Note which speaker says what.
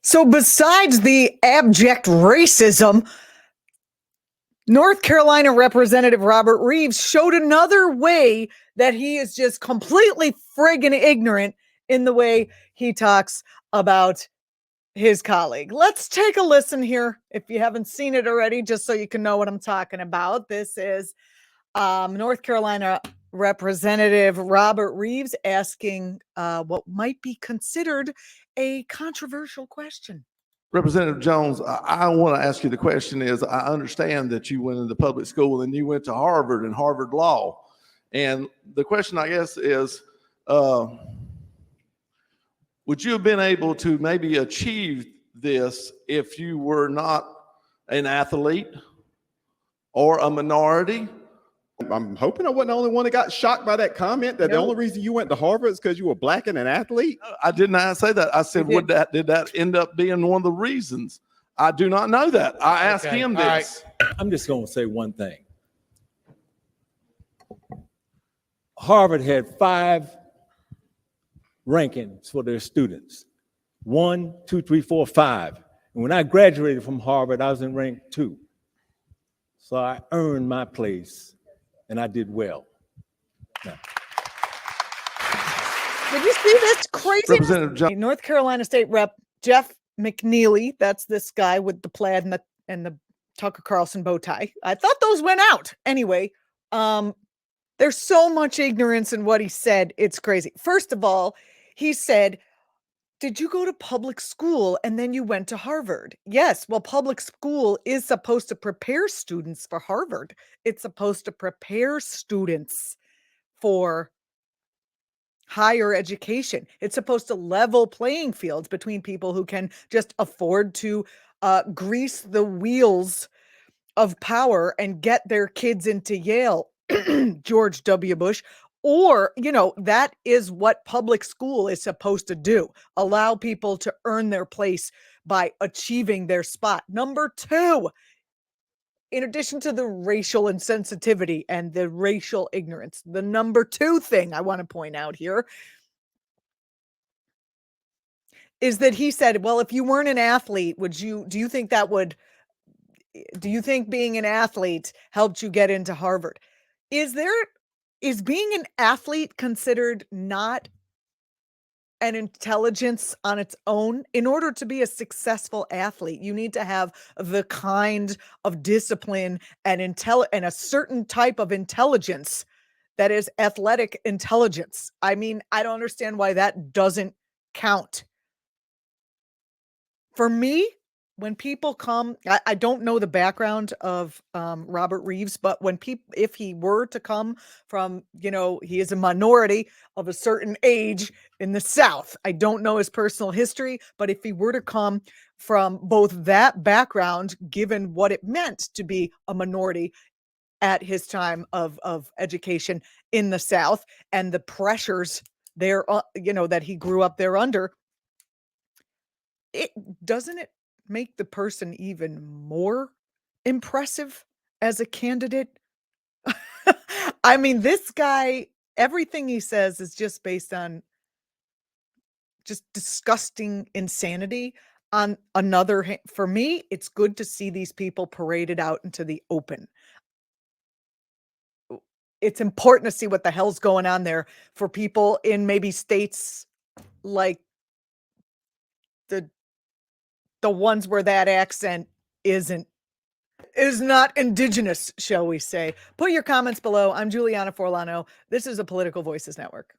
Speaker 1: So besides the abject racism, North Carolina Representative Robert Reeves showed another way that he is just completely friggin' ignorant in the way he talks about his colleague. Let's take a listen here if you haven't seen it already, just so you can know what I'm talking about. This is North Carolina Representative Robert Reeves asking what might be considered a controversial question.
Speaker 2: Representative Jones, I want to ask you the question is, I understand that you went into public school and you went to Harvard and Harvard Law. And the question, I guess, is, would you have been able to maybe achieve this if you were not an athlete or a minority?
Speaker 3: I'm hoping I wasn't the only one that got shocked by that comment, that the only reason you went to Harvard is because you were black and an athlete.
Speaker 2: I did not say that. I said, did that end up being one of the reasons? I do not know that. I asked him this.
Speaker 4: Right. I'm just going to say one thing. Harvard had 5 rankings for their students. 1, 2, 3, 4, 5. And when I graduated from Harvard, I was in rank 2. So I earned my place. And I did well.
Speaker 1: Did you see this crazy?
Speaker 2: Representative John.
Speaker 1: North Carolina State Rep Jeff McNeely, that's this guy with the plaid and the Tucker Carlson bow tie. I thought those went out. Anyway, there's so much ignorance in what he said. It's crazy. First of all, he said, did you go to public school and then you went to Harvard? Yes. Well, public school is supposed to prepare students for Harvard. It's supposed to prepare students for higher education. It's supposed to level playing fields between people who can just afford to grease the wheels of power and get their kids into Yale, George W. Bush. Or, that is what public school is supposed to do. Allow people to earn their place by achieving their spot. Number 2, in addition to the racial insensitivity and the racial ignorance, the number 2 thing I want to point out here is that he said, well, if you weren't an athlete, do you think being an athlete helped you get into Harvard? Is being an athlete considered not an intelligence on its own? In order to be a successful athlete, you need to have the kind of discipline and a certain type of intelligence that is athletic intelligence. I mean, I don't understand why that doesn't count. For me, when people come, I don't know the background of Robert Reeves, but if he were to come from, he is a minority of a certain age in the South. I don't know his personal history, but if he were to come from both that background, given what it meant to be a minority at his time of education in the South and the pressures there, that he grew up there under, doesn't it make the person even more impressive as a candidate? I mean, this guy, everything he says is just based on just disgusting insanity. On another hand, for me, it's good to see these people paraded out into the open. It's important to see what the hell's going on there for people in maybe states like the ones where that accent is not indigenous, shall we say. Put your comments below. I'm Julianna Forlano. This is a Political Voices Network.